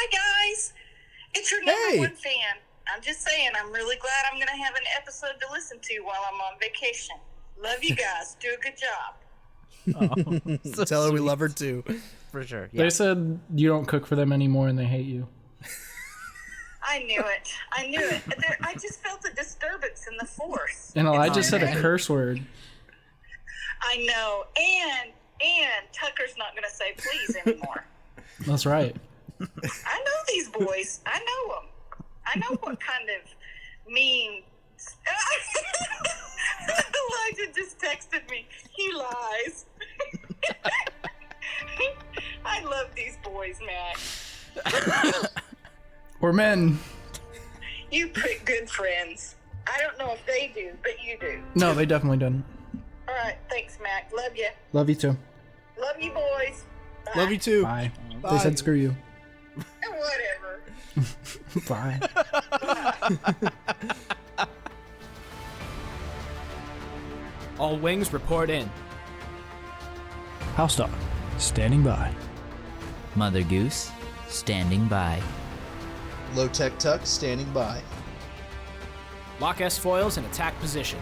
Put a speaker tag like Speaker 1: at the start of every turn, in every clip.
Speaker 1: Hi, guys. It's your number one fan. I'm just saying, I'm really glad I'm going to have an episode to listen to while I'm on vacation. Love you guys. Do a good job.
Speaker 2: So tell her we love her too.
Speaker 3: For sure. Yeah.
Speaker 4: They said you don't cook for them anymore and they hate you.
Speaker 1: I knew it. I just felt a disturbance in the force.
Speaker 4: And Elijah said a curse word.
Speaker 1: I know. And Tucker's not going to say please anymore.
Speaker 4: That's right.
Speaker 1: I know these boys. I know them. I know what kind of mean... Elijah just texted me. He lies. I love these boys, Matt.
Speaker 4: We're men.
Speaker 1: You pick good friends. I don't know if they do, but you do.
Speaker 4: No, they definitely didn't.
Speaker 1: All right, thanks, Mac. Love you.
Speaker 4: Love you too.
Speaker 1: Love you, boys. Bye.
Speaker 2: Love you too.
Speaker 4: Bye.
Speaker 2: Bye.
Speaker 4: They said screw you.
Speaker 1: Whatever.
Speaker 4: Bye.
Speaker 5: All wings report in.
Speaker 6: HouseDog, standing by.
Speaker 3: MotherGoose, standing by.
Speaker 7: Lowtech Tuck, standing by.
Speaker 5: Lock S foils in attack position.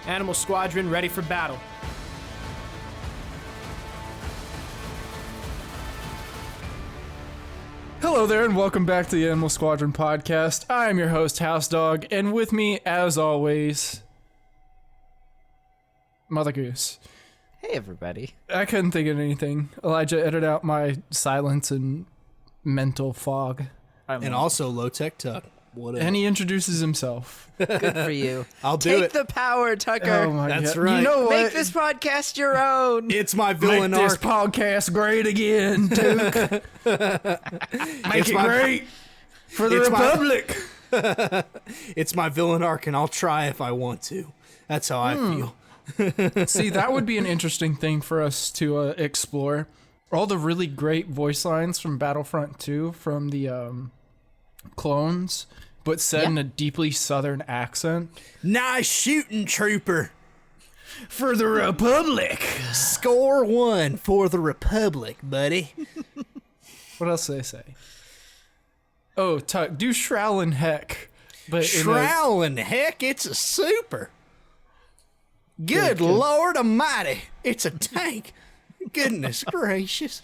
Speaker 5: Animal Squadron ready for battle.
Speaker 4: Hello there, and welcome back to the Animal Squadron podcast. I am your host, HouseDog, and with me, as always, MotherGoose.
Speaker 3: Hey, everybody.
Speaker 4: I couldn't think of anything. Elijah, edit out my silence and mental fog.
Speaker 2: And also Lowtech Tuck. Whatever.
Speaker 4: And he introduces himself.
Speaker 3: Good for you.
Speaker 2: I'll do
Speaker 3: Take
Speaker 2: it.
Speaker 3: the power, Tucker.
Speaker 4: Oh my
Speaker 2: That's
Speaker 4: God.
Speaker 2: right.
Speaker 4: You know what?
Speaker 3: Make this podcast your own.
Speaker 2: It's my
Speaker 4: Make
Speaker 2: villain
Speaker 4: this
Speaker 2: arc.
Speaker 4: podcast great again, Duke. Make it great for the Republic.
Speaker 2: It's my villain arc, and I'll try if I want to. That's how I feel.
Speaker 4: See, that would be an interesting thing for us to explore. All the really great voice lines from Battlefront 2 from the clones, but said in a deeply southern accent.
Speaker 2: Nice shooting, trooper.
Speaker 4: For the Republic.
Speaker 2: Score 1 for the Republic, buddy.
Speaker 4: What else do they say? Oh, Tuck, do Shrowlin' Heck. But
Speaker 2: Shrowlin', heck, it's a super. Good Lord Almighty, it's a tank. Goodness gracious.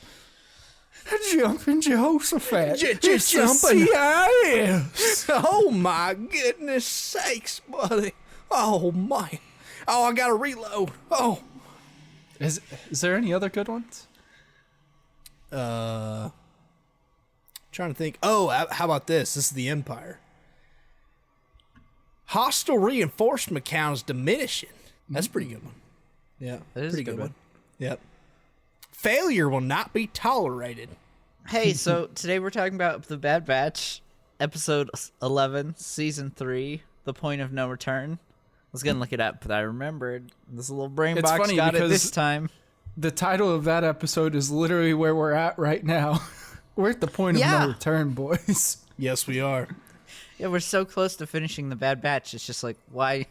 Speaker 4: Jumping Jehoshaphat.
Speaker 2: Just jumping. CIS. Oh my goodness sakes, buddy. Oh my. Oh, I gotta reload. Oh.
Speaker 4: Is there any other good ones?
Speaker 2: Trying to think. Oh, how about this? This is the Empire. Hostile reinforcement count is diminishing. That's a pretty good one. Yeah,
Speaker 3: That is
Speaker 2: pretty
Speaker 3: a good one.
Speaker 2: Yep. Failure will not be tolerated.
Speaker 3: Hey, so today we're talking about The Bad Batch, episode 11, season 3, The Point of No Return. I was gonna look it up, but I remembered. This little brain
Speaker 4: It's
Speaker 3: box
Speaker 4: funny
Speaker 3: got it
Speaker 4: because
Speaker 3: this time.
Speaker 4: The title of that episode is literally where we're at right now. We're at the point of no return, boys.
Speaker 2: Yes, we are.
Speaker 3: Yeah, we're so close to finishing The Bad Batch. It's just like, why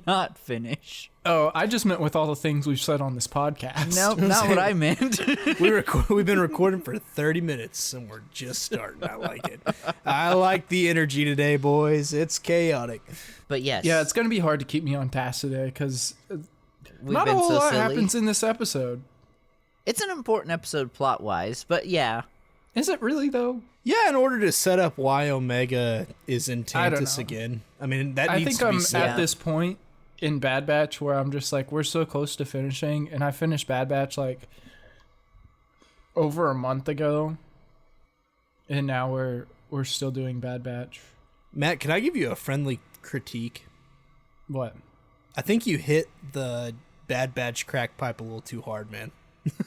Speaker 3: not finish?
Speaker 4: Oh, I just meant with all the things we've said on this podcast.
Speaker 3: Nope, not what I meant.
Speaker 2: We've been recording for 30 minutes, and we're just starting. I like it. I like the energy today, boys. It's chaotic.
Speaker 3: But yes.
Speaker 4: Yeah, it's going to be hard to keep me on task today because
Speaker 3: we've
Speaker 4: not a
Speaker 3: been
Speaker 4: whole
Speaker 3: so
Speaker 4: lot
Speaker 3: silly.
Speaker 4: happens in this episode.
Speaker 3: It's an important episode plot-wise, but yeah.
Speaker 4: Is it really, though?
Speaker 2: Yeah, in order to set up why Omega is in
Speaker 4: I don't
Speaker 2: Tantus
Speaker 4: know.
Speaker 2: again. I mean, that
Speaker 4: I
Speaker 2: needs
Speaker 4: think
Speaker 2: to be
Speaker 4: I'm
Speaker 2: set.
Speaker 4: at this point in Bad Batch where I'm just like, we're so close to finishing, and I finished Bad Batch like over a month ago, and now we're still doing Bad Batch.
Speaker 2: Matt, can I give you a friendly critique?
Speaker 4: What?
Speaker 2: I think you hit the Bad Batch crack pipe a little too hard, man.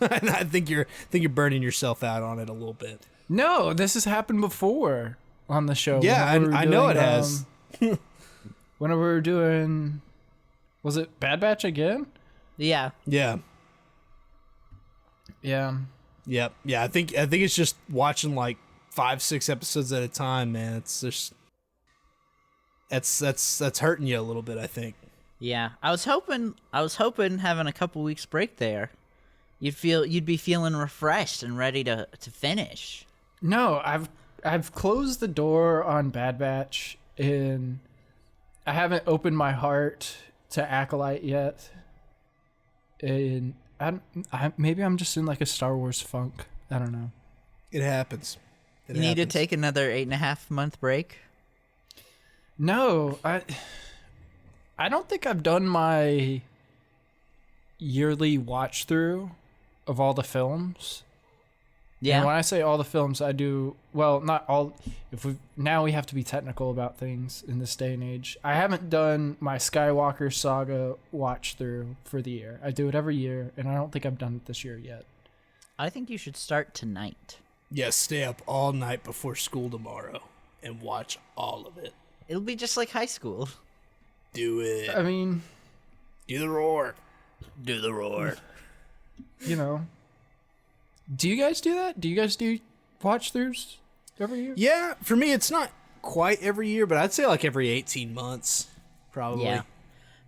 Speaker 2: I think you're burning yourself out on it a little bit.
Speaker 4: No, this has happened before on the show.
Speaker 2: Yeah,
Speaker 4: Whenever we were
Speaker 2: I know
Speaker 4: doing,
Speaker 2: it has.
Speaker 4: Whenever we were doing, was it Bad Batch again?
Speaker 3: Yeah.
Speaker 2: Yeah.
Speaker 4: Yeah.
Speaker 2: Yep. Yeah, I think it's just watching like 5-6 episodes at a time, man. It's just that's hurting you a little bit, I think.
Speaker 3: Yeah. I was hoping having a couple weeks break there, you'd be feeling refreshed and ready to finish.
Speaker 4: No, I've closed the door on Bad Batch, and I haven't opened my heart to Acolyte yet. And maybe I'm just in like a Star Wars funk. I don't know.
Speaker 2: It happens.
Speaker 3: You need to take another 8.5 month break.
Speaker 4: No, I don't think I've done my yearly watch through of all the films.
Speaker 3: Yeah.
Speaker 4: And when I say all the films, I do, well, not all. Now we have to be technical about things in this day and age. I haven't done my Skywalker saga watch through for the year. I do it every year, and I don't think I've done it this year yet.
Speaker 3: I think you should start tonight.
Speaker 2: Yeah, stay up all night before school tomorrow and watch all of it.
Speaker 3: It'll be just like high school.
Speaker 2: Do it.
Speaker 4: I mean,
Speaker 2: Do the roar. Do the roar.
Speaker 4: you know. Do you guys do that? Do you guys do watch throughs every year?
Speaker 2: Yeah, for me, it's not quite every year, but I'd say like every 18 months, probably.
Speaker 3: Yeah.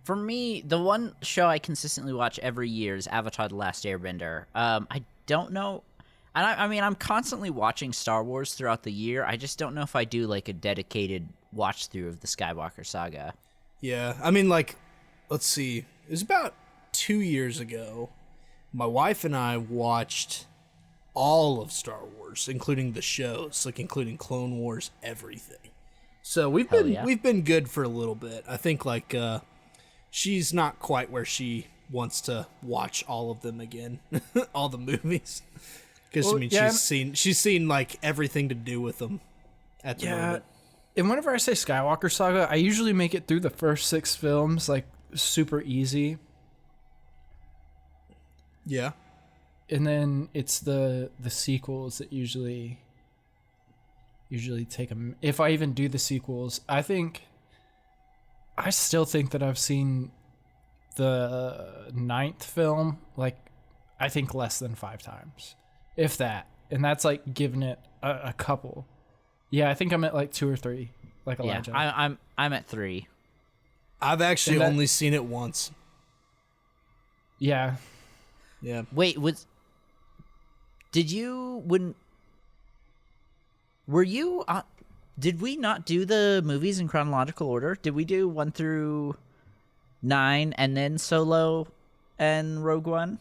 Speaker 3: For me, the one show I consistently watch every year is Avatar: The Last Airbender. I don't know. And I mean, I'm constantly watching Star Wars throughout the year. I just don't know if I do like a dedicated watch through of the Skywalker saga.
Speaker 2: Yeah, I mean, like, let's see. It was about 2 years ago. My wife and I watched all of Star Wars, including the shows, like including Clone Wars, everything. So we've been good for a little bit. I think like she's not quite where she wants to watch all of them again, all the movies, because I mean she's seen like everything to do with them at the moment.
Speaker 4: And whenever I say Skywalker saga, I usually make it through the first 6 films like super easy.
Speaker 2: Yeah.
Speaker 4: And then it's the sequels that usually take them. If I even do the sequels, I still think that I've seen the 9th film like I think less than 5 times, if that. And that's like giving it a couple. Yeah, I think I'm at like 2 or 3, like Elijah.
Speaker 3: Yeah, I'm at 3.
Speaker 2: I've actually only seen it once.
Speaker 4: Yeah.
Speaker 2: Yeah.
Speaker 3: Wait, did we not do the movies in chronological order? Did we do 1 through 9 and then Solo and Rogue One?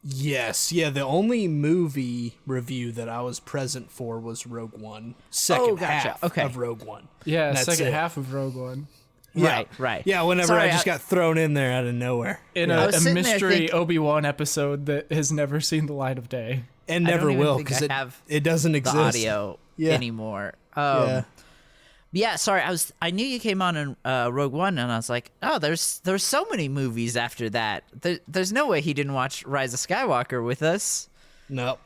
Speaker 2: Yes, yeah, the only movie review that I was present for was Rogue One. Second half of Rogue One.
Speaker 4: Yeah,
Speaker 2: That's
Speaker 4: second
Speaker 2: it.
Speaker 4: half of Rogue One.
Speaker 2: Yeah.
Speaker 3: Right.
Speaker 2: Yeah, whenever
Speaker 3: Sorry,
Speaker 2: I just got thrown in there out of nowhere.
Speaker 4: In
Speaker 3: I
Speaker 4: a
Speaker 3: was sitting there
Speaker 4: mystery
Speaker 3: thinking-
Speaker 4: Obi-Wan episode that has never seen the light of day.
Speaker 2: And
Speaker 3: I don't
Speaker 2: never
Speaker 3: even
Speaker 2: will,
Speaker 3: think
Speaker 2: because
Speaker 3: I have
Speaker 2: it doesn't
Speaker 3: the
Speaker 2: exist.
Speaker 3: audio
Speaker 2: Yeah.
Speaker 3: anymore.
Speaker 2: Yeah.
Speaker 3: Yeah, sorry. I knew you came on in Rogue One, and I was like, oh, there's so many movies after that. There's no way he didn't watch Rise of Skywalker with us.
Speaker 2: Nope.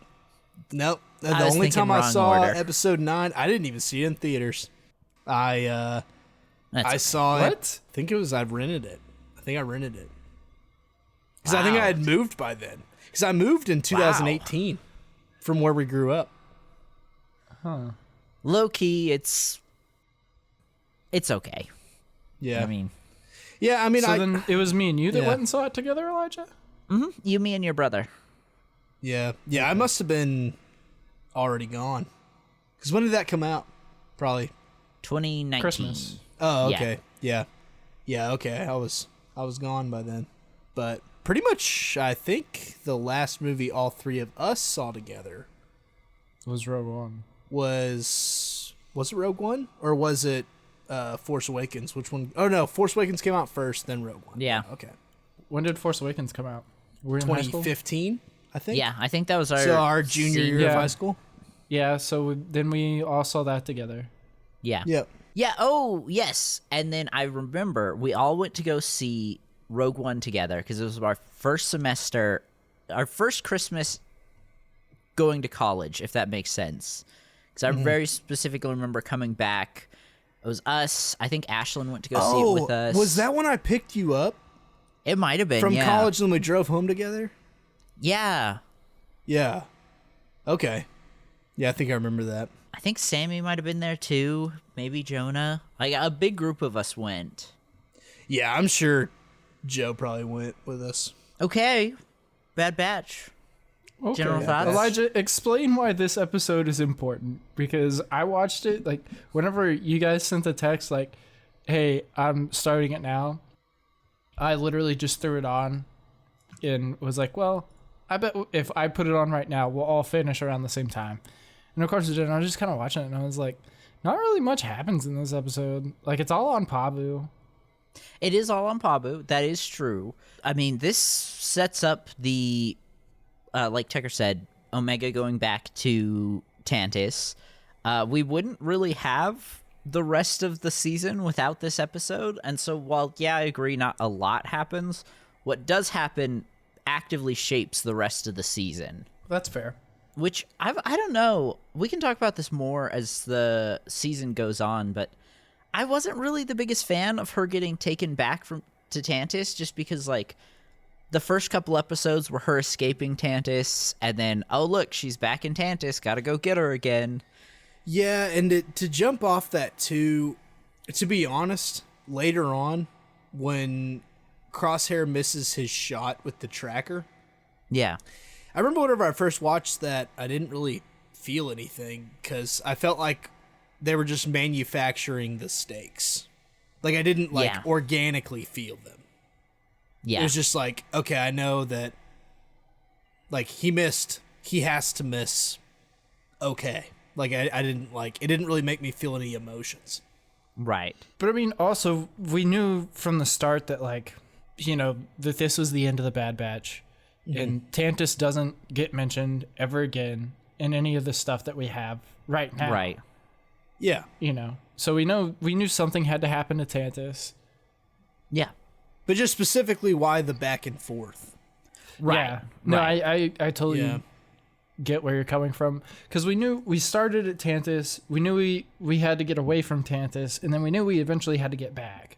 Speaker 2: The
Speaker 3: I was
Speaker 2: only time
Speaker 3: thinking
Speaker 2: I
Speaker 3: wrong
Speaker 2: saw
Speaker 3: order.
Speaker 2: episode 9, I didn't even see it in theaters. I saw it.
Speaker 4: What?
Speaker 2: I think it was, I rented it. Because I think I had moved by then. Because I moved in 2018 from where we grew up.
Speaker 3: Low key, it's okay.
Speaker 2: Yeah.
Speaker 3: I mean,
Speaker 4: So then it was me and you that
Speaker 2: Yeah.
Speaker 4: went and saw it together, Elijah?
Speaker 3: you, me, and your brother.
Speaker 2: yeah. I must have been already gone. Because when did that come out? Probably.
Speaker 3: 2019.
Speaker 4: Christmas.
Speaker 2: Oh,
Speaker 3: Yeah.
Speaker 2: okay. Yeah, okay. I was gone by then. But pretty much, I think the last movie all 3 of us saw together
Speaker 4: It was Rogue One.
Speaker 2: was it Rogue One? Or was it Force Awakens? Which one? Oh, no. Force Awakens came out first, then Rogue One.
Speaker 3: Yeah.
Speaker 2: Okay.
Speaker 4: When did Force Awakens come out? Were we in high school?
Speaker 2: 2015, I think.
Speaker 3: Yeah, I think that was
Speaker 2: our junior year
Speaker 4: Yeah.
Speaker 2: of high school.
Speaker 4: Yeah, so then we all saw that together.
Speaker 3: Yeah.
Speaker 2: Yep.
Speaker 3: Yeah, oh, yes. And then I remember we all went to go see Rogue One together because it was our first semester, our first Christmas going to college, if that makes sense. Because I very specifically remember coming back. It was us. I think Ashlyn went to go see it with us.
Speaker 2: Was that when I picked you up
Speaker 3: It might have been,
Speaker 2: from
Speaker 3: yeah.
Speaker 2: college and we drove home together?
Speaker 3: Yeah.
Speaker 2: Yeah. Okay. Yeah, I think I remember that.
Speaker 3: I think Sammy might have been there too. Maybe Jonah. Like a big group of us went.
Speaker 2: Yeah, I'm sure Joe probably went with us.
Speaker 3: Okay. Bad Batch.
Speaker 4: Okay.
Speaker 3: General thoughts?
Speaker 4: Elijah, explain why this episode is important, because I watched it, like, whenever you guys sent the text, like, hey, I'm starting it now, I literally just threw it on and was like, well, I bet if I put it on right now, we'll all finish around the same time. And of course it did, and I was just kind of watching it, and I was like, not really much happens in this episode. Like, it's all on Pabu.
Speaker 3: It is all on Pabu. That is true. I mean, this sets up the, like Tucker said, Omega going back to Tantus. We wouldn't really have the rest of the season without this episode. And so while, yeah, I agree, not a lot happens, what does happen actively shapes the rest of the season.
Speaker 4: That's fair.
Speaker 3: Which, I don't know. We can talk about this more as the season goes on, but I wasn't really the biggest fan of her getting taken back to Tantus, just because, like, the first couple episodes were her escaping Tantus, and then, oh, look, she's back in Tantus, gotta go get her again.
Speaker 2: Yeah, and to jump off that too, to be honest, later on, when Crosshair misses his shot with the tracker,
Speaker 3: Yeah.
Speaker 2: I remember whenever I first watched that, I didn't really feel anything, because I felt like they were just manufacturing the stakes. Like, I didn't, organically feel them.
Speaker 3: Yeah.
Speaker 2: It was just like, okay, I know that, like, he has to miss, okay. Like, I didn't, like, it didn't really make me feel any emotions.
Speaker 3: Right.
Speaker 4: But I mean, also, we knew from the start that, like, you know, that this was the end of the Bad Batch. Mm-hmm. And Tantus doesn't get mentioned ever again in any of the stuff that we have right now.
Speaker 3: Right.
Speaker 2: Yeah.
Speaker 4: You know, so we knew something had to happen to Tantus.
Speaker 3: Yeah.
Speaker 2: But just specifically why the back and forth.
Speaker 4: Right. Yeah. No,
Speaker 3: Right.
Speaker 4: I totally get where you're coming from, because we knew we started at Tantus, we knew we had to get away from Tantus, and then we knew we eventually had to get back.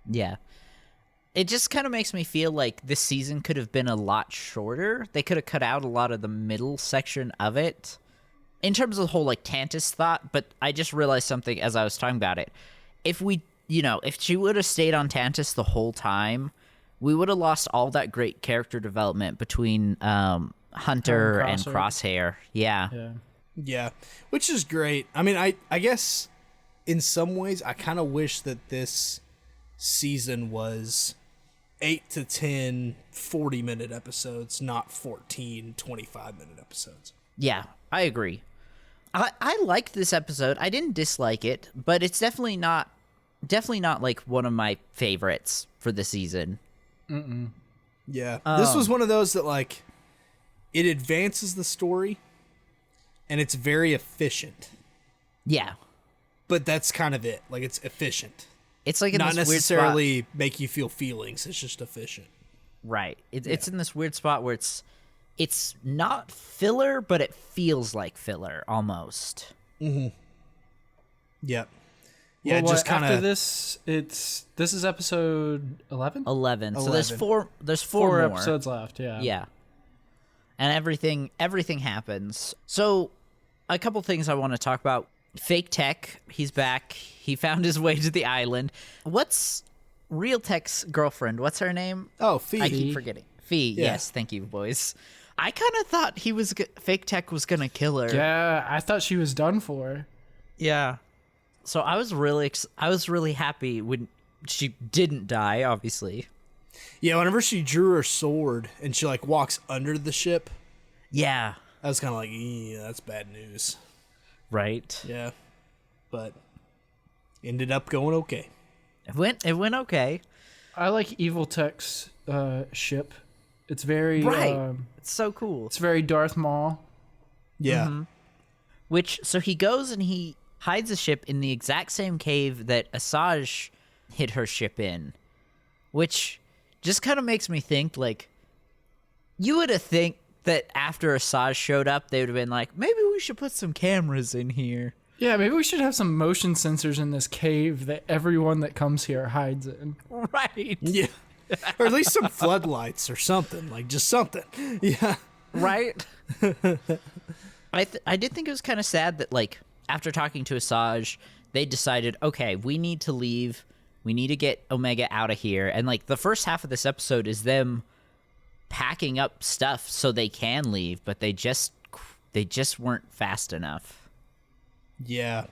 Speaker 3: Yeah. It just kind of makes me feel like this season could have been a lot shorter. They could have cut out a lot of the middle section of it in terms of the whole, like, Tantus thought, but I just realized something as I was talking about it. If if she would have stayed on Tantus the whole time, we would have lost all that great character development between Hunter and Crosshair. Yeah.
Speaker 2: Yeah. Which is great. I mean, I guess in some ways I kind of wish that this season was 8 to 10 40-minute episodes, not 14 25-minute episodes.
Speaker 3: Yeah, I agree. I liked this episode. I didn't dislike it, but it's definitely not like one of my favorites for the season.
Speaker 2: Yeah. This was one of those that, like, it advances the story and it's very efficient.
Speaker 3: Yeah.
Speaker 2: But that's kind of it. Like, it's efficient.
Speaker 3: It's like in
Speaker 2: not
Speaker 3: this
Speaker 2: necessarily
Speaker 3: weird spot.
Speaker 2: Make you feel feelings. It's just efficient.
Speaker 3: Right. It's in this weird spot where it's not filler, but it feels like filler almost.
Speaker 2: Mm-hmm. Yep. Yeah.
Speaker 4: Well,
Speaker 2: just kind of
Speaker 4: after this. This is episode 11.
Speaker 3: 11. So there's four more
Speaker 4: episodes left. Yeah.
Speaker 3: Yeah. And everything happens. So a couple things I want to talk about. Fake Tech, he's back. He found his way to the island. What's Real Tech's girlfriend? What's her name?
Speaker 2: Oh, Fee.
Speaker 3: I keep forgetting. Fee. Yeah. Yes, thank you, boys. I kind of thought Fake Tech was gonna kill her.
Speaker 4: Yeah, I thought she was done for.
Speaker 3: Yeah. So I was really happy when she didn't die. Obviously.
Speaker 2: Yeah. Whenever she drew her sword and she, like, walks under the ship.
Speaker 3: Yeah.
Speaker 2: I was kind of like, yeah, that's bad news.
Speaker 3: Right.
Speaker 2: Yeah. But ended up going okay.
Speaker 3: It went okay.
Speaker 4: I like Evil Tech's ship. It's very
Speaker 3: It's so cool.
Speaker 4: It's very Darth Maul.
Speaker 2: Yeah.
Speaker 3: Mm-hmm. So he goes and he hides the ship in the exact same cave that Asajj hid her ship in, which just kind of makes me think, like, you would have think that after Asajj showed up, they would have been like, maybe we should put some cameras in here.
Speaker 4: Yeah, maybe we should have some motion sensors in this cave that everyone that comes here hides in.
Speaker 3: Right.
Speaker 2: Yeah. Or at least some floodlights or something. Like, just something. Yeah.
Speaker 3: Right? I did think it was kind of sad that, like, after talking to Asajj, they decided, okay, we need to leave. We need to get Omega out of here. And, like, the first half of this episode is them packing up stuff so they can leave, but they just weren't fast enough.
Speaker 2: Yeah.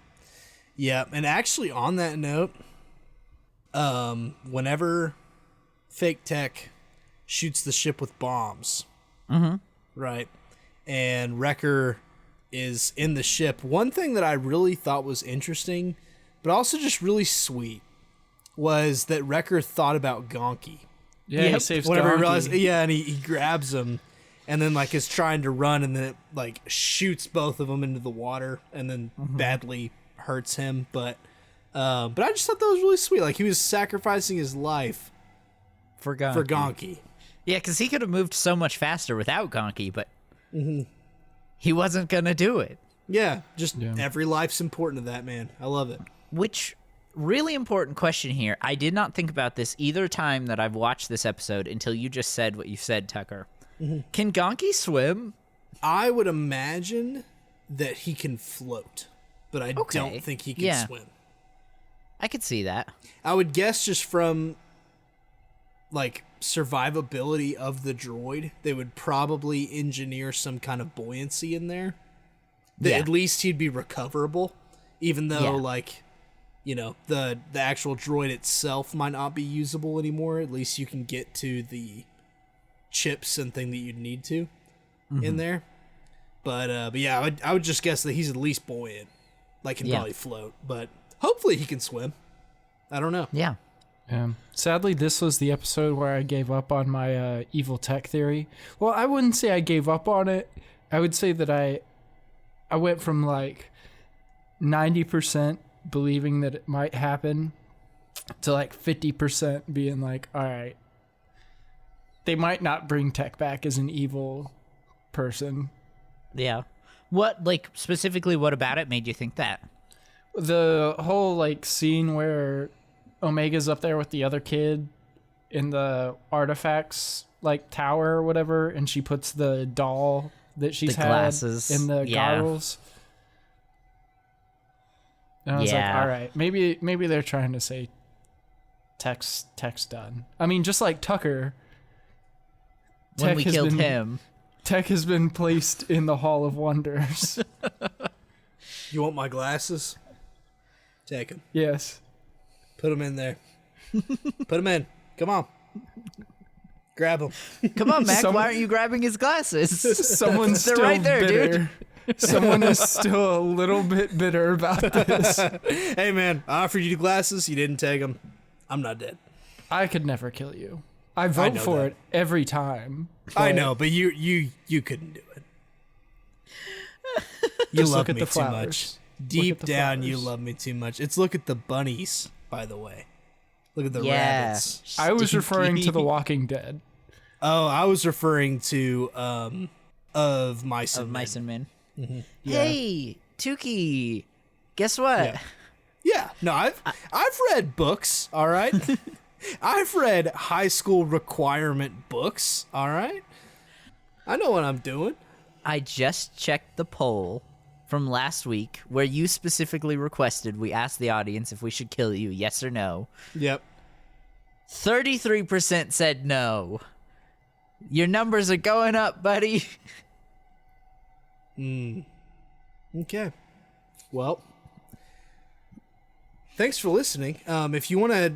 Speaker 2: Yeah, and actually on that note, whenever Fake Tech shoots the ship with bombs, right, and Wrecker is in the ship, one thing that I really thought was interesting, but also just really sweet, was that Wrecker thought about Gonky.
Speaker 4: Yeah, he saves
Speaker 2: Whenever he
Speaker 4: Donkey.
Speaker 2: realized, and he grabs him, and then like is trying to run, and then it like shoots both of them into the water, and then badly hurts him. But I just thought that was really sweet. Like he was sacrificing his life
Speaker 3: For Gonky.
Speaker 2: for Gonky.
Speaker 3: Yeah, because he could have moved so much faster without Gonky, but he wasn't going to do it.
Speaker 2: Yeah, just every life's important to that man. I love it.
Speaker 3: Which, really important question here. I did not think about this either time that I've watched this episode until you just said what you said, Tucker. Can Gonky swim?
Speaker 2: I would imagine that he can float, but I don't think he can swim.
Speaker 3: I could see that.
Speaker 2: I would guess just from like survivability of the droid, they would probably engineer some kind of buoyancy in there. That at least he'd be recoverable, even though like, you know, the actual droid itself might not be usable anymore. At least you can get to the chips and thing that you'd need to in there. But yeah, I would just guess that he's at least buoyant, like can probably float. But hopefully he can swim. I don't know.
Speaker 3: Yeah.
Speaker 4: Sadly, this was the episode where I gave up on my evil tech theory. Well, I wouldn't say I gave up on it. I would say that I went from like 90% believing that it might happen to like 50% being like, all right, they might not bring Tech back as an evil person.
Speaker 3: Yeah. What, like, specifically, what about it made you think that?
Speaker 4: The whole like scene where Omega's up there with the other kid in the artifacts like tower or whatever, and she puts the doll that she's had
Speaker 3: glasses.
Speaker 4: in the goggles. And I was like, all right, maybe they're trying to say Tech's done. I mean, just like Tucker,
Speaker 3: When we killed him.
Speaker 4: Tech has been placed in the Hall of Wonders.
Speaker 2: You want my glasses? Take them.
Speaker 4: Yes.
Speaker 2: Put them in there. Put them in. Come on. Grab them.
Speaker 3: Come on, Mac, why aren't you grabbing his glasses?
Speaker 4: Someone's
Speaker 3: They're
Speaker 4: still
Speaker 3: right there,
Speaker 4: bitter. Someone is still a little bit bitter about this.
Speaker 2: Hey, man, I offered you the glasses. You didn't take them. I'm not dead.
Speaker 4: I could never kill you. I vote for
Speaker 2: that.
Speaker 4: it every time.
Speaker 2: I know, but you couldn't do it. You
Speaker 4: Just
Speaker 2: love
Speaker 4: look at
Speaker 2: me
Speaker 4: the
Speaker 2: too
Speaker 4: flowers.
Speaker 2: much. Deep
Speaker 4: the
Speaker 2: down, you
Speaker 4: flowers.
Speaker 2: love me too much. It's look at the bunnies, by the way. Look at the
Speaker 3: Yeah.
Speaker 2: rabbits.
Speaker 4: I was referring to The Walking Dead.
Speaker 2: Oh, I was referring to of Mice and Men.
Speaker 3: Mice and Men. Hey, Tukey, guess what?
Speaker 2: Yeah, no, I've read books, all right? I've read high school requirement books, all right? I know what I'm doing.
Speaker 3: I just checked the poll from last week where you specifically requested we ask the audience if we should kill you, yes or no.
Speaker 2: Yep.
Speaker 3: 33% said no. Your numbers are going up, buddy.
Speaker 2: Okay. Well, thanks for listening. If you want to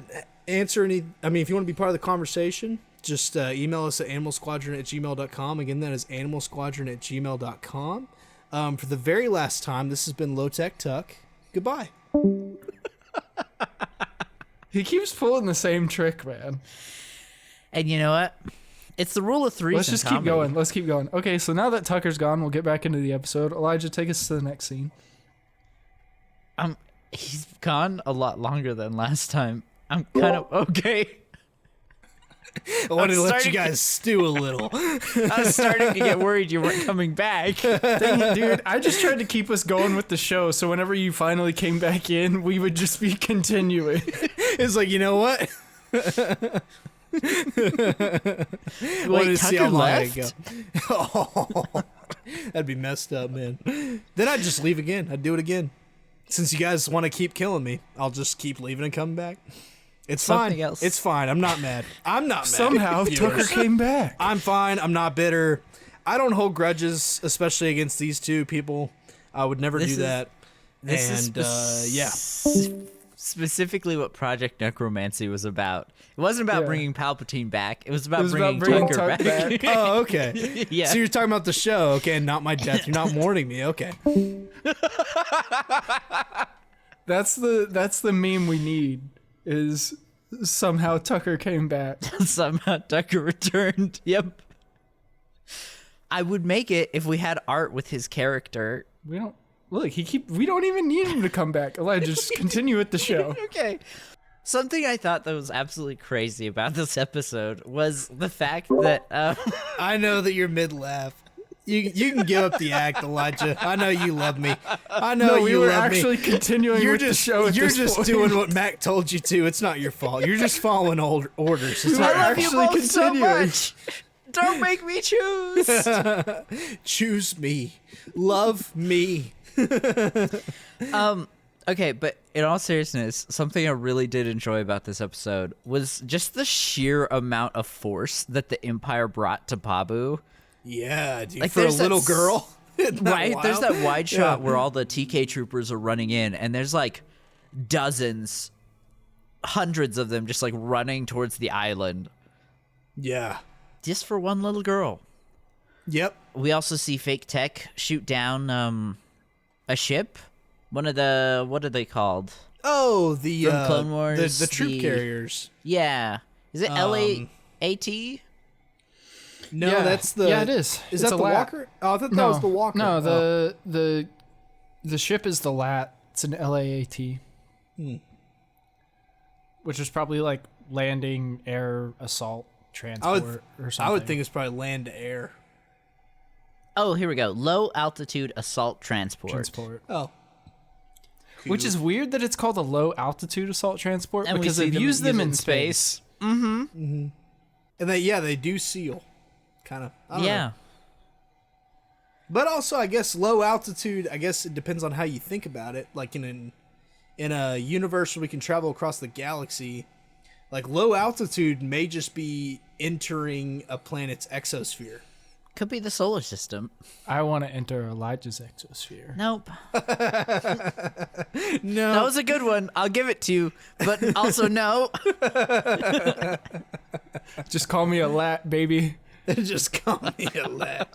Speaker 2: answer if you want to be part of the conversation, just email us at animalsquadron@gmail.com. Again, that is animalsquadron@gmail.com. For the very last time, this has been Lowtech Tuck. Goodbye.
Speaker 4: He keeps pulling the same trick, man.
Speaker 3: And you know what? It's the rule of threes.
Speaker 4: Let's just keep going. Let's keep going. Okay, so now that Tucker's gone, we'll get back into the episode. Elijah, take us to the next scene.
Speaker 3: He's gone a lot longer than last time. I'm kind of okay.
Speaker 2: I wanted to let you guys stew a little.
Speaker 3: I was starting to get worried you weren't coming back.
Speaker 4: Dang it, dude. I just tried to keep us going with the show, so whenever you finally came back in, we would just be continuing.
Speaker 2: It's like, you know what?
Speaker 3: Wait, Tucker left?
Speaker 2: Oh, that'd be messed up, man. Then I'd just leave again. I'd do it again. Since you guys want to keep killing me, I'll just keep leaving and coming back. It's
Speaker 3: Something
Speaker 2: fine.
Speaker 3: else.
Speaker 2: It's fine. I'm not mad. I'm not mad.
Speaker 4: Somehow Tucker came back.
Speaker 2: I'm fine. I'm not bitter. I don't hold grudges, especially against these two people. I would never do that.
Speaker 3: This is specifically what Project Necromancy was about. It wasn't about bringing Palpatine back. It was about bringing Tucker back.
Speaker 2: Oh, okay.
Speaker 3: Yeah.
Speaker 2: So you're talking about the show, okay, and not my death. You're not mourning me, okay.
Speaker 4: That's the meme we need. Is somehow Tucker came back.
Speaker 3: Somehow Tucker returned. Yep. I would make it if we had art with his character.
Speaker 4: We don't look. We don't even need him to come back. Elijah, just continue with the show.
Speaker 3: Okay. Something I thought that was absolutely crazy about this episode was the fact that
Speaker 2: I know that you're mid-laugh. You can give up the act, Elijah. I know you love me. I know
Speaker 4: we
Speaker 2: you
Speaker 4: were
Speaker 2: love
Speaker 4: actually
Speaker 2: me.
Speaker 4: continuing
Speaker 2: You're
Speaker 4: with
Speaker 2: just
Speaker 4: the show. At
Speaker 2: you're
Speaker 4: this
Speaker 2: just
Speaker 4: point.
Speaker 2: doing what Mac told you to. It's not your fault. You're just following orders. It's
Speaker 4: We
Speaker 2: not
Speaker 4: were
Speaker 2: your
Speaker 3: I love you
Speaker 4: actually
Speaker 3: both so
Speaker 4: continuing.
Speaker 3: much. Don't make me choose.
Speaker 2: Choose me. Love me.
Speaker 3: Okay, but in all seriousness, something I really did enjoy about this episode was just the sheer amount of force that the Empire brought to Pabu.
Speaker 2: Yeah, dude.
Speaker 3: Like,
Speaker 2: For a
Speaker 3: there's that
Speaker 2: little girl. Isn't that
Speaker 3: Right? There's
Speaker 2: wild?
Speaker 3: that wide shot
Speaker 2: Yeah.
Speaker 3: where all the TK troopers are running in, and there's like dozens, hundreds of them just like running towards the island
Speaker 2: Yeah.
Speaker 3: just for one little girl.
Speaker 2: Yep.
Speaker 3: We also see Fake Tech shoot down a ship. One of the, what are they called?
Speaker 2: Oh, the
Speaker 3: From Clone Wars,
Speaker 2: the troop
Speaker 3: the-
Speaker 2: carriers.
Speaker 3: Yeah. Is it LAAT?
Speaker 2: No,
Speaker 4: Yeah.
Speaker 2: that's the.
Speaker 4: Yeah, it is.
Speaker 2: Is
Speaker 4: It's
Speaker 2: that
Speaker 4: a
Speaker 2: the
Speaker 4: lat.
Speaker 2: Walker? Oh, I thought that was the Walker.
Speaker 4: No,
Speaker 2: Oh.
Speaker 4: the ship is the LAT. It's an LAAT. Which is probably like landing air assault transport or something.
Speaker 2: I would think it's probably land to air.
Speaker 3: Oh, here we go. Low altitude assault transport.
Speaker 4: transport.
Speaker 2: Oh.
Speaker 4: Which is weird that it's called a low altitude assault transport
Speaker 3: And we
Speaker 4: because
Speaker 3: see
Speaker 4: they've
Speaker 3: them
Speaker 4: used
Speaker 3: use
Speaker 4: them
Speaker 3: it
Speaker 4: in
Speaker 3: in
Speaker 4: space.
Speaker 2: And they do seal. Kind of. I don't
Speaker 3: Yeah.
Speaker 2: know. But also, I guess low altitude. I guess it depends on how you think about it. Like in a universe where we can travel across the galaxy, like low altitude may just be entering a planet's exosphere.
Speaker 3: Could be the solar system.
Speaker 4: I want to enter Elijah's exosphere.
Speaker 3: Nope.
Speaker 2: No,
Speaker 3: That was a good one. I'll give it to you. But also, no.
Speaker 4: Just call me a lat, baby.
Speaker 2: just call me a lad.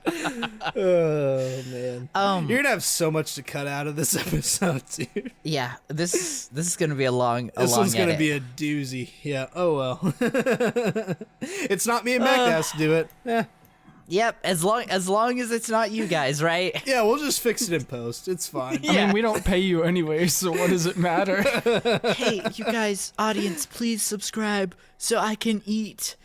Speaker 2: Oh man, you're gonna have so much to cut out of this episode, dude.
Speaker 3: Yeah, this is going to be a long
Speaker 2: This one's gonna
Speaker 3: edit.
Speaker 2: be a doozy. Yeah. Oh well. It's not me and Mac that has to do it.
Speaker 3: Yep, as long as it's not you guys, right?
Speaker 2: Yeah, we'll just fix it in post. It's fine.
Speaker 4: I mean, we don't pay you anyway, so what does it matter?
Speaker 3: Hey, you guys, audience, please subscribe so I can eat.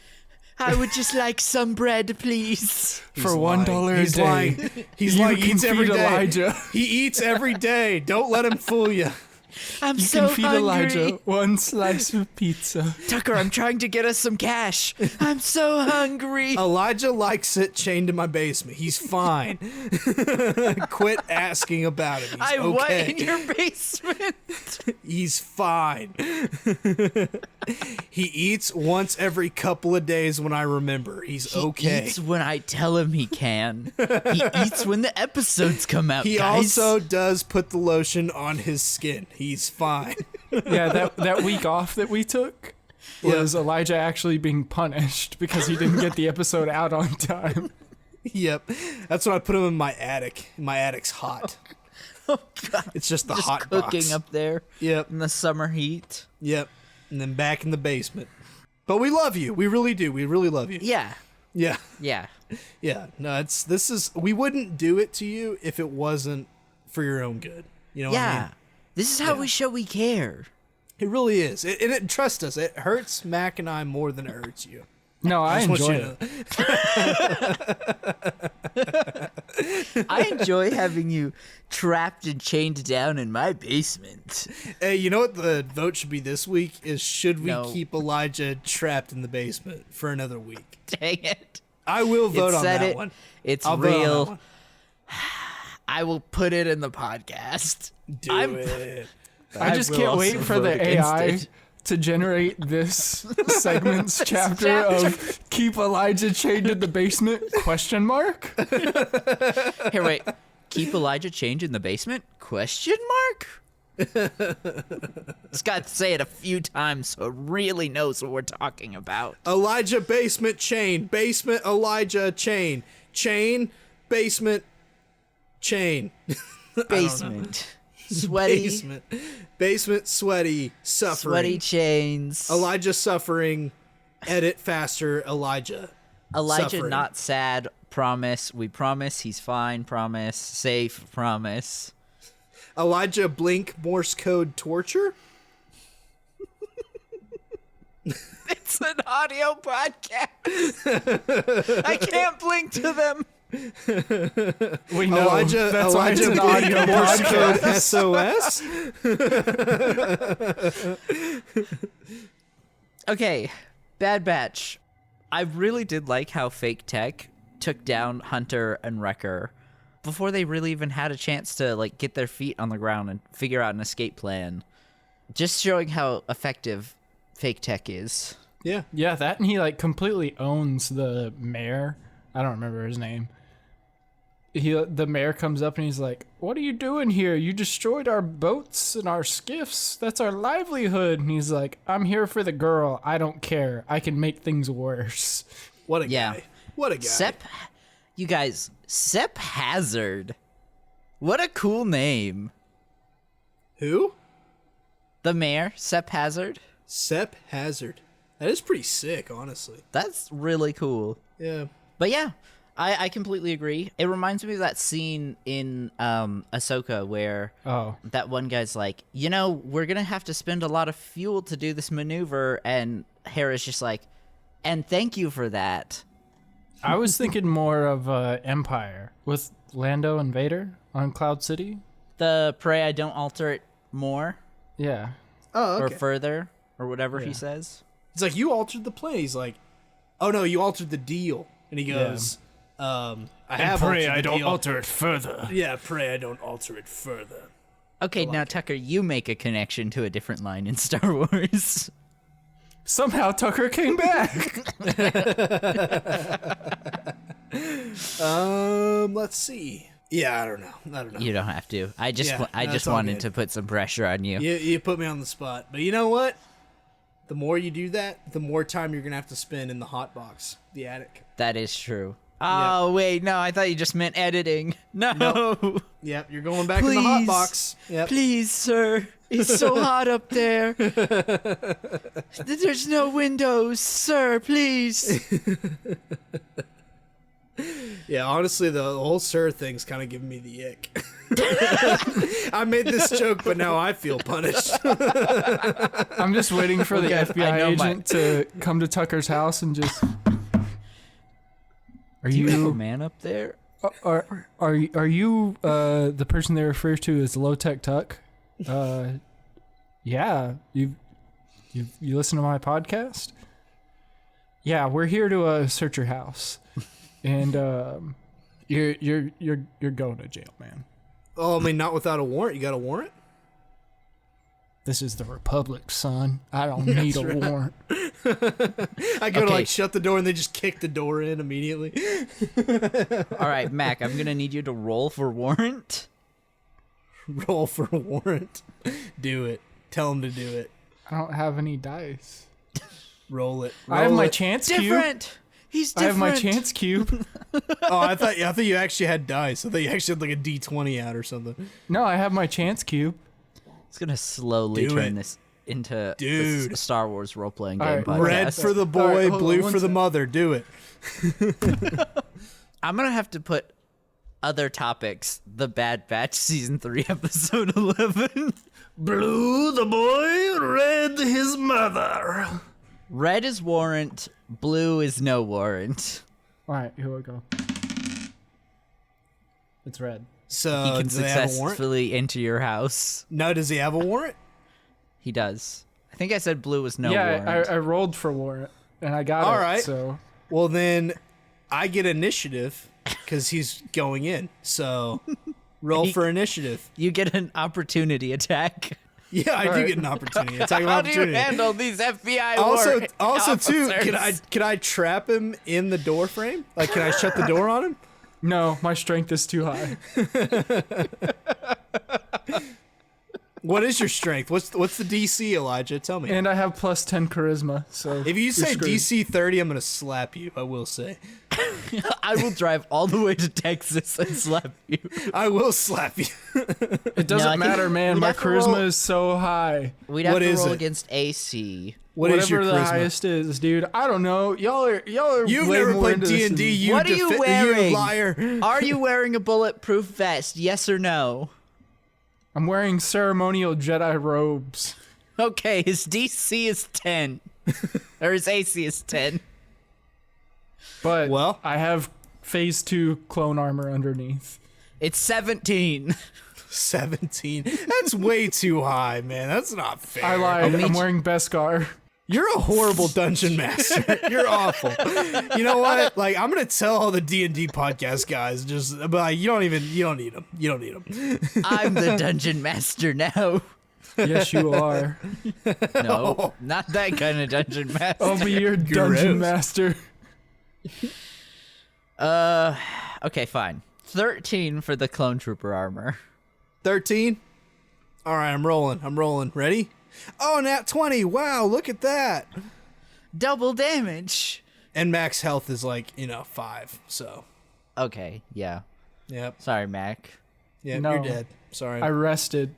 Speaker 3: I would just like some bread, please.
Speaker 4: For $1 a
Speaker 2: He's
Speaker 4: day.
Speaker 2: lying. He's
Speaker 4: You
Speaker 2: lying.
Speaker 4: can
Speaker 2: He eats every
Speaker 4: feed
Speaker 2: day.
Speaker 4: Elijah.
Speaker 2: He eats every day. Don't let him fool you.
Speaker 3: I'm
Speaker 4: You
Speaker 3: so
Speaker 4: can feed
Speaker 3: hungry.
Speaker 4: Elijah one slice of pizza.
Speaker 3: Tucker, I'm trying to get us some cash. I'm so hungry.
Speaker 2: Elijah likes it chained to my basement. He's fine. Quit asking about him. He's
Speaker 3: I
Speaker 2: okay.
Speaker 3: what in your basement?
Speaker 2: He's fine. He eats once every couple of days when I remember. He's okay.
Speaker 3: He eats when I tell him he can. He eats when the episodes come out,
Speaker 2: He
Speaker 3: guys.
Speaker 2: also does put the lotion on his skin. He's fine.
Speaker 4: Yeah, that week off that we took was Elijah actually being punished because he didn't get the episode out on time.
Speaker 2: Yep. That's when I put him in my attic. My attic's hot.
Speaker 3: Oh, God.
Speaker 2: It's just the
Speaker 3: Just
Speaker 2: hot
Speaker 3: cooking
Speaker 2: box.
Speaker 3: up there
Speaker 2: Yep.
Speaker 3: in the summer heat.
Speaker 2: Yep. And then back in the basement. But we love you. We really do. We really love you.
Speaker 3: Yeah.
Speaker 2: Yeah.
Speaker 3: Yeah.
Speaker 2: Yeah. No, we wouldn't do it to you if it wasn't for your own good. You know what I
Speaker 3: Yeah.
Speaker 2: mean?
Speaker 3: This is how we show we care.
Speaker 2: It really is. Trust us, it hurts Mac and I more than it hurts you.
Speaker 4: No, I
Speaker 2: just want
Speaker 4: enjoy
Speaker 2: you
Speaker 4: it.
Speaker 3: I enjoy having you trapped and chained down in my basement.
Speaker 2: Hey, you know what the vote should be this week? Is should we
Speaker 3: No.
Speaker 2: keep Elijah trapped in the basement for another week?
Speaker 3: Dang it.
Speaker 2: I will vote on
Speaker 3: said
Speaker 2: that
Speaker 3: it.
Speaker 2: one.
Speaker 3: It's
Speaker 2: I'll vote on that
Speaker 3: real.
Speaker 2: one.
Speaker 3: I will put it in the podcast.
Speaker 2: Do it.
Speaker 4: I just
Speaker 3: will
Speaker 4: can't
Speaker 3: also
Speaker 4: wait for the
Speaker 3: vote against
Speaker 4: AI
Speaker 3: it.
Speaker 4: to generate this segment's chapter of Keep Elijah Chained in the Basement? Question mark?
Speaker 3: Here, wait. Keep Elijah chained in the basement? Question mark? Just got to say it a few times so it really knows what we're talking about.
Speaker 2: Elijah basement chain. Basement Elijah chain. Chain basement chain.
Speaker 3: Basement. Sweaty.
Speaker 2: Basement sweaty suffering.
Speaker 3: Sweaty chains.
Speaker 2: Elijah suffering. Edit faster Elijah.
Speaker 3: Elijah
Speaker 2: suffering.
Speaker 3: not sad. Promise. We promise he's fine. Promise. Safe. Promise.
Speaker 2: Elijah blink Morse code torture.
Speaker 3: It's an audio podcast. I can't blink to them.
Speaker 4: We know.
Speaker 2: Elijah
Speaker 4: That's why it's an
Speaker 2: blink
Speaker 4: audio
Speaker 2: Morse
Speaker 4: podcast.
Speaker 2: code SOS.
Speaker 3: Okay, Bad Batch. I really did like how Fake Tech took down Hunter and Wrecker before they really even had a chance to like get their feet on the ground and figure out an escape plan. Just showing how effective Fake Tech is.
Speaker 2: Yeah.
Speaker 4: Yeah, that and he like completely owns the mayor. I don't remember his name. The mayor comes up and he's like, "What are you doing here? You destroyed our boats and our skiffs. That's our livelihood." And he's like, "I'm here for the girl. I don't care. I can make things worse."
Speaker 2: What a
Speaker 3: Yeah.
Speaker 2: guy. What a guy.
Speaker 3: Sepp Hazard. What a cool name.
Speaker 2: Who?
Speaker 3: The mayor, Sepp Hazard.
Speaker 2: Sepp Hazard. That is pretty sick, honestly.
Speaker 3: That's really cool.
Speaker 2: Yeah.
Speaker 3: But yeah, I completely agree. It reminds me of that scene in Ahsoka where that one guy's like, we're going to have to spend a lot of fuel to do this maneuver. And Hera's just like, and thank you for that.
Speaker 4: I was thinking more of Empire with Lando and Vader on Cloud City.
Speaker 3: The pray I don't alter it more
Speaker 4: Yeah.
Speaker 2: Oh, okay.
Speaker 3: or further or whatever he says.
Speaker 2: It's like, you altered the plan. He's like, oh no, you altered the deal. And he goes, I have
Speaker 4: pray
Speaker 2: altered
Speaker 4: I
Speaker 2: the
Speaker 4: don't
Speaker 2: deal.
Speaker 4: alter it further.
Speaker 2: Yeah, pray I don't alter it further.
Speaker 3: Okay, now Tucker, you make a connection to a different line in Star Wars.
Speaker 4: Somehow Tucker came back.
Speaker 2: Let's see. Yeah, I don't know.
Speaker 3: You don't have to. I just
Speaker 2: Yeah,
Speaker 3: I
Speaker 2: no,
Speaker 3: just
Speaker 2: it's all
Speaker 3: wanted
Speaker 2: good.
Speaker 3: to put some pressure on you.
Speaker 2: You put me on the spot. But you know what? The more you do that, the more time you're going to have to spend in the hot box, the attic.
Speaker 3: That is true. Oh, wait, no, I thought you just meant editing. No.
Speaker 2: Yep, you're going back in the hot box. Yep.
Speaker 3: Please, sir. It's so hot up there. There's no windows, sir, please.
Speaker 2: Yeah, honestly, the whole sir thing's kind of giving me the ick. I made this joke, but now I feel punished.
Speaker 4: I'm just waiting for the
Speaker 3: Okay, I
Speaker 4: FBI
Speaker 3: know
Speaker 4: agent to come to Tucker's house and just. Are
Speaker 3: Do you have a
Speaker 4: you
Speaker 3: man up there?
Speaker 4: are you the person they refer to as Lowtech Tuck? Yeah, you listen to my podcast? Yeah, we're here to search your house, and you're going to jail, man.
Speaker 2: Oh, I mean, not without a warrant. You got a warrant?
Speaker 4: This is the Republic, son. I don't need a warrant.
Speaker 2: I go to like shut the door and they just kick the door in immediately.
Speaker 3: All right, Mac, I'm going to need you to roll for warrant.
Speaker 2: Roll for a warrant. Do it. Tell him to do it.
Speaker 4: I don't have any dice.
Speaker 2: Roll it.
Speaker 4: I have
Speaker 2: Roll
Speaker 4: my
Speaker 2: it.
Speaker 4: chance cube.
Speaker 3: Different. He's
Speaker 4: I
Speaker 3: different.
Speaker 4: have my chance cube.
Speaker 2: Oh, I thought you actually had dice. I thought you actually had like a D20 out or something.
Speaker 4: No, I have my chance cube.
Speaker 3: It's going to slowly
Speaker 2: Do
Speaker 3: turn
Speaker 2: it.
Speaker 3: this into
Speaker 2: Dude.
Speaker 3: a Star Wars role-playing
Speaker 4: All
Speaker 3: game
Speaker 4: right,
Speaker 3: podcast.
Speaker 2: Red for the
Speaker 4: All
Speaker 2: boy,
Speaker 4: right, hold on
Speaker 2: blue
Speaker 4: one
Speaker 2: for the
Speaker 4: sec.
Speaker 2: mother. Do it.
Speaker 3: I'm going to have to put other topics. The Bad Batch Season 3, Episode 11.
Speaker 2: Blue the boy, red his mother.
Speaker 3: Red is warrant. Blue is no warrant.
Speaker 4: All right, here we go. It's red.
Speaker 2: So
Speaker 3: He can
Speaker 2: does he have a warrant?
Speaker 3: successfully enter your house.
Speaker 2: No, does he have a warrant?
Speaker 3: He does. I think I said blue was no
Speaker 4: yeah,
Speaker 3: warrant.
Speaker 4: I rolled for warrant and I got
Speaker 2: All
Speaker 4: it.
Speaker 2: right.
Speaker 4: So
Speaker 2: Well, then I get initiative because he's going in. So roll for initiative.
Speaker 3: You get an opportunity attack.
Speaker 2: Yeah, I do
Speaker 4: right.
Speaker 2: get an opportunity. Attack of
Speaker 3: How do you
Speaker 2: opportunity.
Speaker 3: handle these FBI
Speaker 2: Also too,
Speaker 3: officers?
Speaker 2: can I trap him in the door frame? Like, can I shut the door on him?
Speaker 4: No, my strength is too high.
Speaker 2: What is your strength? What's the DC, Elijah? Tell me.
Speaker 4: And I have plus 10 charisma, so
Speaker 2: If you
Speaker 4: you're
Speaker 2: say
Speaker 4: screwed.
Speaker 2: DC 30, I'm gonna slap you. I will say.
Speaker 3: I will drive all the way to Texas and slap you.
Speaker 2: I will slap you.
Speaker 4: It doesn't
Speaker 3: No, I think
Speaker 4: matter, man.
Speaker 3: we'd
Speaker 4: My
Speaker 3: have to roll-
Speaker 4: charisma is so high.
Speaker 3: We'd have
Speaker 2: What
Speaker 3: to
Speaker 2: is
Speaker 3: roll
Speaker 2: it?
Speaker 3: against AC.
Speaker 2: What is your
Speaker 4: Whatever the
Speaker 2: charisma?
Speaker 4: highest is, dude. I don't know. Y'all are
Speaker 2: You've
Speaker 4: way
Speaker 2: never
Speaker 4: more
Speaker 2: played
Speaker 4: into this than
Speaker 2: D&D.
Speaker 4: me.
Speaker 2: You
Speaker 3: What are you wearing?
Speaker 2: You liar.
Speaker 3: Are you wearing a bulletproof vest? Yes or no?
Speaker 4: I'm wearing ceremonial Jedi robes.
Speaker 3: Okay, his DC is 10. Or his AC is 10.
Speaker 4: But
Speaker 2: Well-
Speaker 4: I have phase 2 clone armor underneath.
Speaker 3: It's 17.
Speaker 2: 17. That's way too high, man. That's not fair.
Speaker 4: I lied. I'm wearing Beskar.
Speaker 2: You're a horrible dungeon master. You're awful. You know what? Like, I'm gonna tell all the D&D podcast guys, but like, you don't need them. You don't need them.
Speaker 3: I'm the dungeon master now.
Speaker 4: Yes, you are.
Speaker 3: No, not that kind of dungeon master.
Speaker 4: I'll be your dungeon master.
Speaker 3: Okay, fine. 13 for the clone trooper armor.
Speaker 2: 13. All right, I'm rolling. Ready? Oh, nat 20. Wow, look at that.
Speaker 3: Double damage.
Speaker 2: And max health is like 5. So,
Speaker 3: Okay, yeah.
Speaker 2: yep.
Speaker 3: Sorry, Mac.
Speaker 2: Yeah,
Speaker 4: No.
Speaker 2: you're dead. Sorry.
Speaker 4: I rested.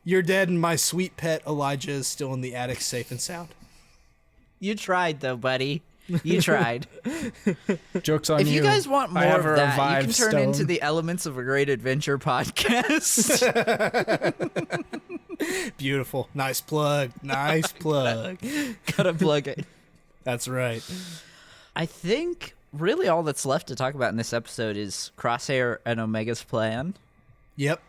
Speaker 2: You're dead, and my sweet pet Elijah is still in the attic, safe and sound.
Speaker 3: You tried, though, buddy. You tried.
Speaker 4: Joke's on
Speaker 3: If you guys want more
Speaker 4: I have
Speaker 3: of
Speaker 4: a
Speaker 3: that, you
Speaker 4: revived
Speaker 3: can turn
Speaker 4: stone.
Speaker 3: into the Elements of a Great Adventure podcast.
Speaker 2: Beautiful. Nice plug. Nice plug.
Speaker 3: Gotta plug it.
Speaker 2: That's right.
Speaker 3: I think really all that's left to talk about in this episode is Crosshair and Omega's plan.
Speaker 2: Yep.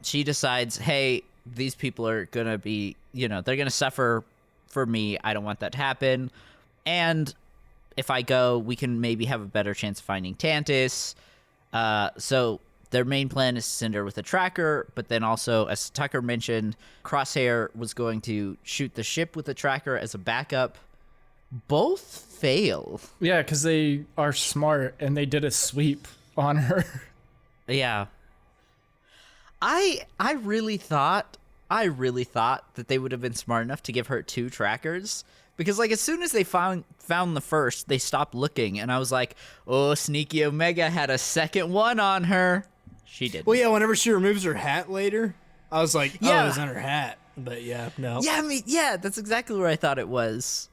Speaker 3: She decides, hey, these people are gonna be, they're gonna suffer for me. I don't want that to happen. And if I go, we can maybe have a better chance of finding Tantus. So their main plan is to send her with a tracker, but then also, as Tucker mentioned, Crosshair was going to shoot the ship with a tracker as a backup. Both fail.
Speaker 4: Yeah, because they are smart and they did a sweep on her.
Speaker 3: Yeah. I really thought that they would have been smart enough to give her 2 trackers, because like as soon as they found the first, they stopped looking, and I was like, oh, sneaky Omega had a second one on her. She did.
Speaker 2: Well, yeah, whenever she removes her hat later, I was like,
Speaker 3: Yeah.
Speaker 2: oh, it's on her hat. But yeah, no.
Speaker 3: Yeah, that's exactly where I thought it was.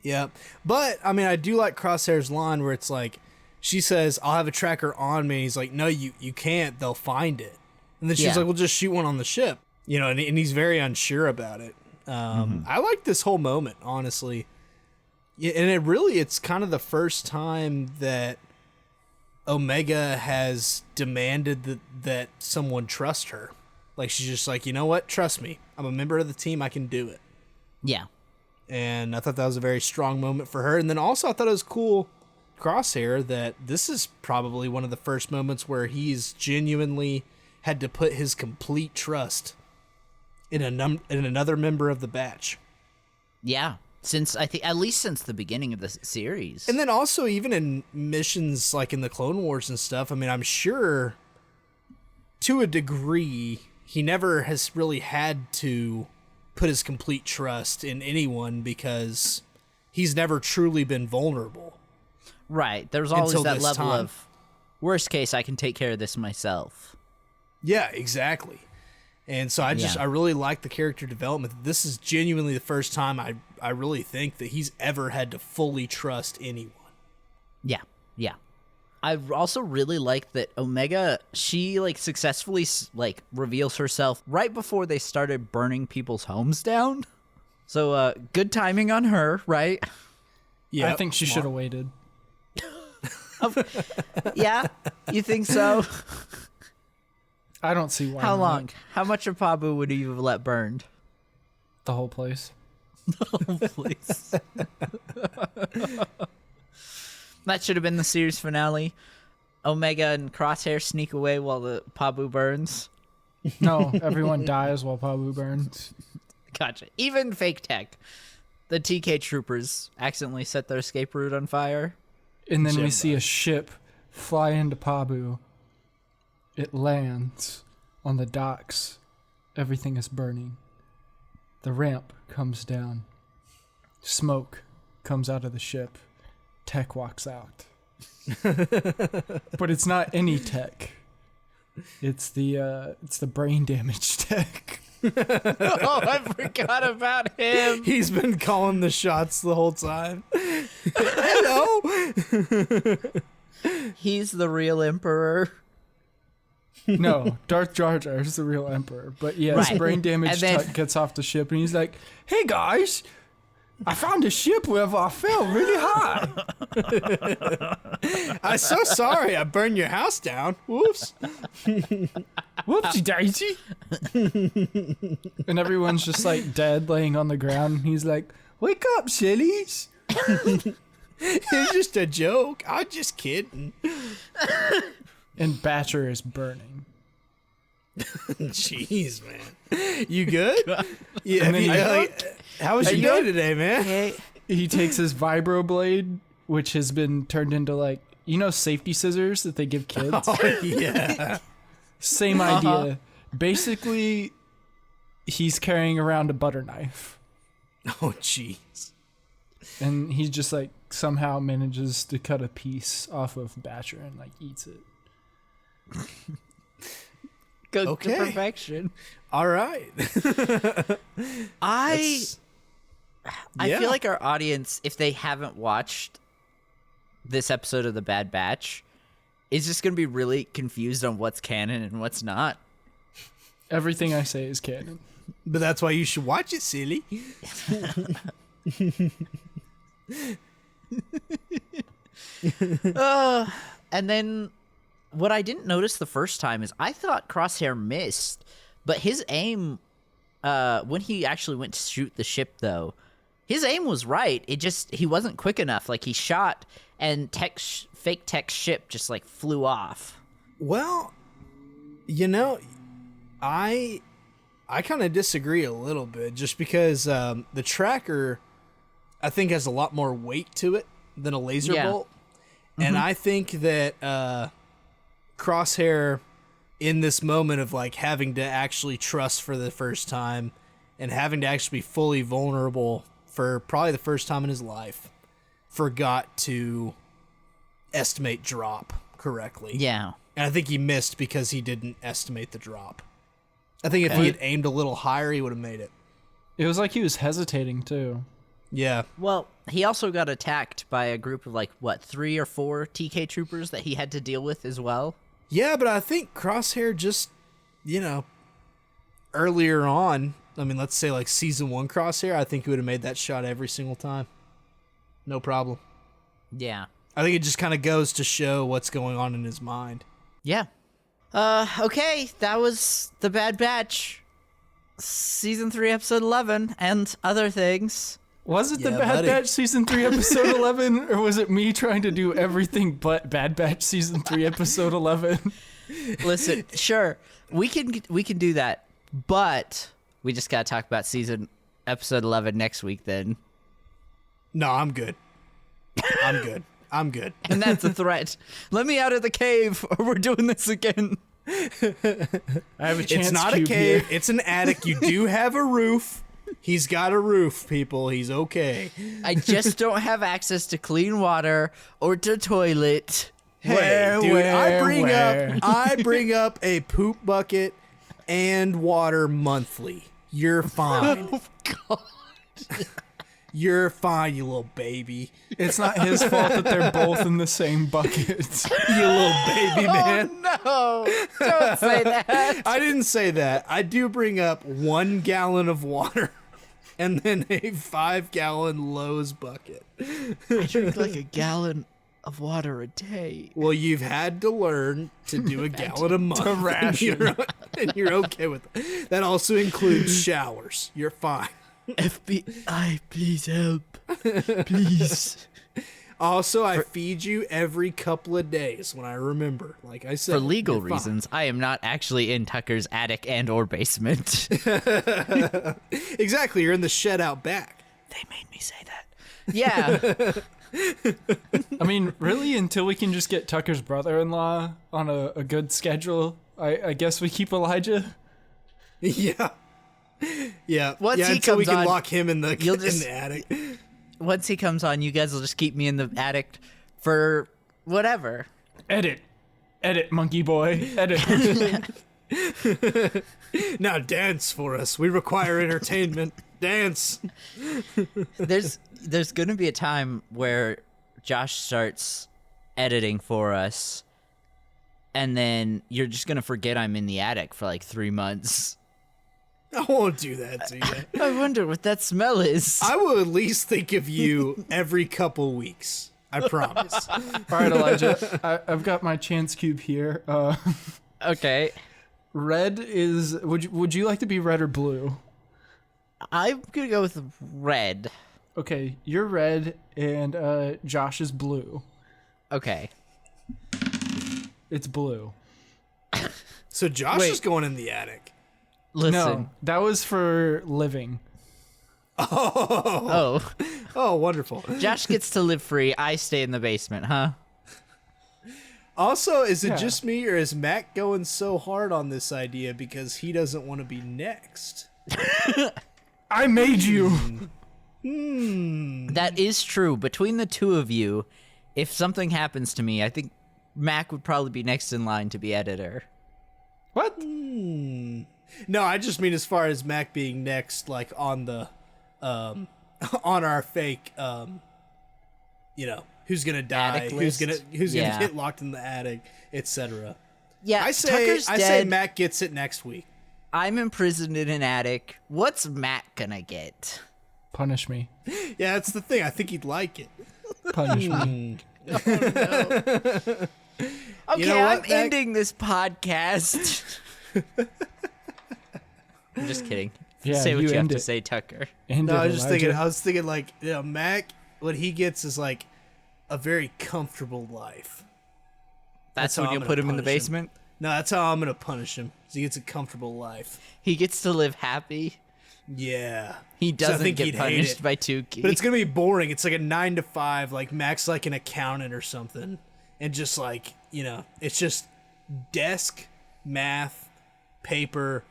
Speaker 2: Yeah. But, I mean, I do like Crosshair's line where it's like, she says, I'll have a tracker on me. And he's like, no, you can't. They'll find it. And then she's
Speaker 3: Yeah.
Speaker 2: like, well, just shoot one on the ship. And he's very unsure about it. I like this whole moment, honestly. Yeah, and it's kind of the first time that Omega has demanded that someone trust her. Like, she's just like, you know what? Trust me. I'm a member of the team. I can do it.
Speaker 3: Yeah.
Speaker 2: And I thought that was a very strong moment for her. And then also I thought it was cool, Crosshair, that this is probably one of the first moments where he's genuinely had to put his complete trust in another member of the batch.
Speaker 3: Yeah. Since at least since the beginning of the series.
Speaker 2: And then also even in missions like in the Clone Wars and stuff, I mean, I'm sure to a degree he never has really had to put his complete trust in anyone because he's never truly been vulnerable.
Speaker 3: Right. There's always
Speaker 2: Until
Speaker 3: that
Speaker 2: this
Speaker 3: level
Speaker 2: time.
Speaker 3: of worst case, I can take care of this myself.
Speaker 2: Yeah, exactly. And so I really like the character development. This is genuinely the first time I really think that he's ever had to fully trust anyone.
Speaker 3: Yeah. Yeah. I also really like that Omega, she successfully reveals herself right before they started burning people's homes down. So good timing on her, right?
Speaker 2: Yeah,
Speaker 4: I think she should have waited.
Speaker 3: Yeah, you think so?
Speaker 4: I don't see why.
Speaker 3: How
Speaker 4: not.
Speaker 3: long? How much of Pabu would you have let burned?
Speaker 4: The whole place.
Speaker 3: Please. That should have been the series finale. Omega and Crosshair sneak away while the Pabu burns.
Speaker 4: No, everyone dies while Pabu burns.
Speaker 3: Gotcha. Even fake tech. The TK troopers accidentally set their escape route on fire.
Speaker 4: And then we see a ship fly into Pabu. It lands on the docks. Everything is burning. The ramp comes down. Smoke comes out of the ship. Tech walks out. But it's not any tech. It's the brain damage tech.
Speaker 3: Oh, I forgot about him.
Speaker 2: He's been calling the shots the whole time. Hello.
Speaker 3: He's the real emperor.
Speaker 4: No, Darth Jar Jar is the real emperor. But yes,
Speaker 3: Right.
Speaker 4: brain damage
Speaker 3: And then-
Speaker 4: tech gets off the ship and he's like, "Hey guys, I found a ship where I fell really high."
Speaker 2: I'm so sorry I burned your house down. Whoops.
Speaker 4: Whoopsie daisy. And everyone's just like dead laying on the ground. And he's like, "Wake up, sillies."
Speaker 2: It's just a joke. I'm just kidding.
Speaker 4: And Batcher is burning.
Speaker 2: Jeez, man. You good? Yeah.
Speaker 4: And then
Speaker 2: How was your day today, man?
Speaker 4: He takes his vibroblade, which has been turned into like, safety scissors that they give kids.
Speaker 2: Oh, yeah.
Speaker 4: Same idea. Basically, he's carrying around a butter knife.
Speaker 2: Oh, jeez.
Speaker 4: And he just like somehow manages to cut a piece off of Batcher and like eats it.
Speaker 3: Go
Speaker 2: Okay.
Speaker 3: to perfection.
Speaker 2: All right.
Speaker 3: I
Speaker 2: Yeah.
Speaker 3: feel like our audience, if they haven't watched this episode of The Bad Batch, is just going to be really confused on what's canon and what's not.
Speaker 4: Everything I say is canon.
Speaker 2: But that's why you should watch it, silly.
Speaker 3: And then what I didn't notice the first time is I thought Crosshair missed, but his aim, when he actually went to shoot the ship, though, his aim was right. He wasn't quick enough. Like, he shot, and fake Tech's ship just, like, flew off.
Speaker 2: Well, I kind of disagree a little bit, just because the tracker, I think, has a lot more weight to it than a laser bolt. And I think that Crosshair, in this moment of like having to actually trust for the first time and having to actually be fully vulnerable for probably the first time in his life, forgot to estimate drop correctly.
Speaker 3: Yeah.
Speaker 2: And I think he missed because he didn't estimate the drop. I think if he had aimed a little higher, he would have made it.
Speaker 4: It was like he was hesitating too.
Speaker 2: Yeah.
Speaker 3: Well, he also got attacked by a group of, 3 or 4 TK troopers that he had to deal with as well.
Speaker 2: Yeah, but I think Crosshair just, earlier on, let's say like season 1 Crosshair, I think he would have made that shot every single time. No problem.
Speaker 3: Yeah.
Speaker 2: I think it just kind of goes to show what's going on in his mind.
Speaker 3: Yeah. Okay, that was The Bad Batch, Season 3, Episode 11, and other things.
Speaker 4: Was it the
Speaker 2: Yeah,
Speaker 4: Bad
Speaker 2: buddy.
Speaker 4: Batch Season 3 Episode 11? Or was it me trying to do everything but Bad Batch Season 3 Episode 11?
Speaker 3: Listen, sure, we can do that, but we just gotta talk about Episode 11 next week then.
Speaker 2: No, I'm good. I'm good.
Speaker 3: And that's a threat. Let me out of the cave, or we're doing this again.
Speaker 4: I have a chance.
Speaker 2: It's not a cave. It's an attic. You do have a roof. He's got a roof, people. He's okay.
Speaker 3: I just don't have access to clean water or to toilet.
Speaker 2: Hey, dude,
Speaker 4: where?
Speaker 2: I bring up a poop bucket and water monthly. You're fine.
Speaker 3: Oh, God.
Speaker 2: You're fine, you little baby.
Speaker 4: It's not his fault that they're both in the same bucket.
Speaker 2: You little baby, man.
Speaker 3: No, don't say that.
Speaker 2: I didn't say that. I do bring up 1 gallon of water and then a 5-gallon Lowe's bucket.
Speaker 3: I drink like a gallon of water a day.
Speaker 2: Well, you've had to learn to do a gallon a month. And you're okay with it. That also includes showers. You're fine.
Speaker 3: FBI, please help. Please.
Speaker 2: Also, I feed you every couple of days when I remember. Like I said,
Speaker 3: For legal
Speaker 2: you're fine.
Speaker 3: reasons, I am not actually in Tucker's attic and or basement.
Speaker 2: Exactly, you're in the shed out back.
Speaker 3: They made me say that. Yeah.
Speaker 4: I mean, really, until we can just get Tucker's brother-in-law on a good schedule, I guess we keep Elijah.
Speaker 2: Yeah. Yeah.
Speaker 3: Once
Speaker 2: yeah,
Speaker 3: he
Speaker 2: until we
Speaker 3: comes
Speaker 2: can
Speaker 3: on,
Speaker 2: lock him in the
Speaker 3: you'll
Speaker 2: in
Speaker 3: just-
Speaker 2: the attic.
Speaker 3: Once he comes on, you guys will just keep me in the attic for whatever.
Speaker 4: Edit, monkey boy, edit.
Speaker 2: Now dance for us. We require entertainment. Dance.
Speaker 3: There's gonna be a time where Josh starts editing for us, and then you're just gonna forget I'm in the attic for like 3 months.
Speaker 2: I won't do that to you.
Speaker 3: I wonder what that smell is.
Speaker 2: I will at least think of you every couple weeks. I promise.
Speaker 4: All right, Elijah, I've got my chance cube here.
Speaker 3: Okay,
Speaker 4: Red is. Would you like to be red or blue?
Speaker 3: I'm gonna go with red.
Speaker 4: Okay, you're red and Josh is blue.
Speaker 3: Okay.
Speaker 4: It's blue.
Speaker 2: So Josh
Speaker 3: Wait.
Speaker 2: is going in the attic.
Speaker 3: Listen.
Speaker 4: No, that was for living.
Speaker 3: Oh,
Speaker 2: Oh, wonderful.
Speaker 3: Josh gets to live free. I stay in the basement, huh?
Speaker 2: Also, is it
Speaker 4: Yeah.
Speaker 2: just me or is Mac going so hard on this idea because he doesn't want to be next?
Speaker 4: I made you.
Speaker 3: That is true. Between the two of you, if something happens to me, I think Mac would probably be next in line to be editor.
Speaker 4: What?
Speaker 2: No, I just mean as far as Mac being next, like on the, on our fake, who's gonna die,
Speaker 3: Attic
Speaker 2: who's
Speaker 3: list?
Speaker 2: gonna
Speaker 3: Yeah.
Speaker 2: get locked in the attic, etc.
Speaker 3: Yeah,
Speaker 2: I say
Speaker 3: Tucker's
Speaker 2: I
Speaker 3: dead.
Speaker 2: say Mac gets it next week.
Speaker 3: I'm imprisoned in an attic. What's Mac gonna get?
Speaker 4: Punish me.
Speaker 2: Yeah, that's the thing. I think he'd like it.
Speaker 4: Punish me.
Speaker 3: Okay,
Speaker 2: You know what,
Speaker 3: I'm
Speaker 2: Mac?
Speaker 3: ending this podcast. I'm just kidding.
Speaker 4: Yeah,
Speaker 3: say what
Speaker 4: you
Speaker 3: you have
Speaker 4: end
Speaker 3: to
Speaker 4: it.
Speaker 3: say, Tucker.
Speaker 4: End
Speaker 2: No,
Speaker 4: it,
Speaker 2: I was just thinking.
Speaker 4: Elijah.
Speaker 2: I was thinking like, Mac. What he gets is like a very comfortable life.
Speaker 3: That's
Speaker 2: how
Speaker 3: when
Speaker 2: I'm
Speaker 3: you'll
Speaker 2: gonna
Speaker 3: put him in the
Speaker 2: punish him.
Speaker 3: basement.
Speaker 2: No, that's how I'm gonna punish him. So he gets a comfortable life.
Speaker 3: He gets to live happy.
Speaker 2: Yeah.
Speaker 3: He
Speaker 2: 'Cause I
Speaker 3: doesn't
Speaker 2: think
Speaker 3: get
Speaker 2: he'd hate
Speaker 3: punished
Speaker 2: it.
Speaker 3: by Tukey.
Speaker 2: But it's gonna be boring. It's like a 9 to 5. Like Mac's like an accountant or something, and just like it's just desk, math, paper,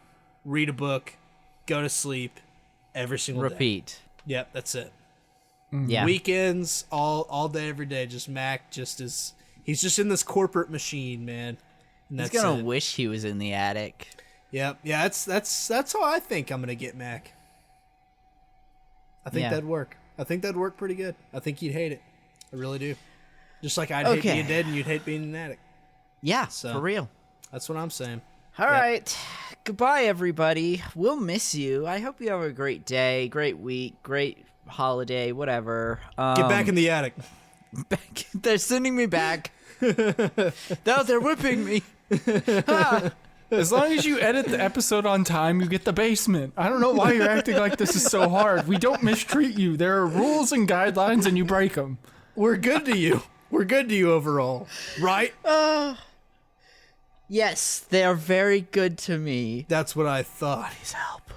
Speaker 2: read a book, go to sleep, every single day.
Speaker 3: Repeat.
Speaker 2: Yep, that's it.
Speaker 3: Yeah.
Speaker 2: Weekends, all day, every day. Just Mac, he's just in this corporate machine, man. And
Speaker 3: He's
Speaker 2: that's
Speaker 3: gonna
Speaker 2: it.
Speaker 3: wish he was in the attic.
Speaker 2: Yep, yeah. That's how I think I'm gonna get Mac. I think
Speaker 3: Yeah.
Speaker 2: that'd work. I think that'd work pretty good. I think he'd hate it. I really do. Just like I'd hate
Speaker 3: Okay.
Speaker 2: being dead and you'd hate being in an attic.
Speaker 3: Yeah,
Speaker 2: So-
Speaker 3: for real.
Speaker 2: That's what I'm saying.
Speaker 3: All right. Goodbye, everybody. We'll miss you. I hope you have a great day, great week, great holiday, whatever.
Speaker 2: Get back in the attic.
Speaker 3: back. They're sending me back. No, they're whipping me.
Speaker 4: As long as you edit the episode on time, you get the basement. I don't know why you're acting like this is so hard. We don't mistreat you. There are rules and guidelines, and you break them.
Speaker 2: We're good to you. We're good to you overall, right?
Speaker 3: Yes, they are very good to me.
Speaker 2: That's what I thought.
Speaker 3: Please help.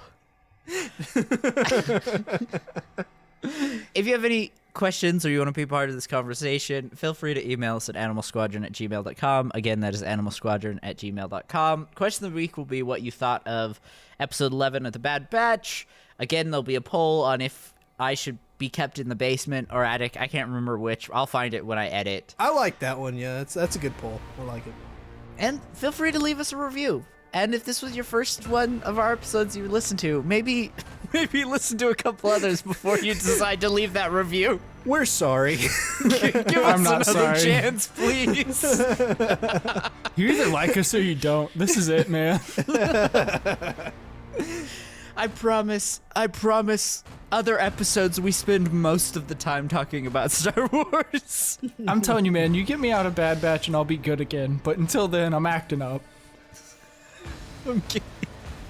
Speaker 3: If you have any questions or you want to be part of this conversation, feel free to email us at animalsquadron@gmail.com. Again, that is animalsquadron@gmail.com. Question of the week will be what you thought of episode 11 of The Bad Batch. Again, there'll be a poll on if I should be kept in the basement or attic. I can't remember which. I'll find it when I edit.
Speaker 2: I like that one. Yeah, that's a good poll. I like it.
Speaker 3: And feel free to leave us a review. And if this was your first one of our episodes you listened to, maybe listen to a couple others before you decide to leave that review.
Speaker 2: We're sorry.
Speaker 3: Give
Speaker 4: I'm
Speaker 3: us
Speaker 4: not
Speaker 3: another
Speaker 4: sorry.
Speaker 3: chance, please.
Speaker 4: You either like us or you don't. This is it, man.
Speaker 3: I promise, other episodes we spend most of the time talking about Star Wars.
Speaker 4: I'm telling you, man, you get me out of Bad Batch and I'll be good again. But until then, I'm acting up.
Speaker 3: Okay.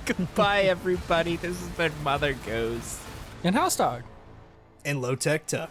Speaker 3: Goodbye, everybody. This has been MotherGoose.
Speaker 4: And HouseDog.
Speaker 2: And Lowtech Tuck.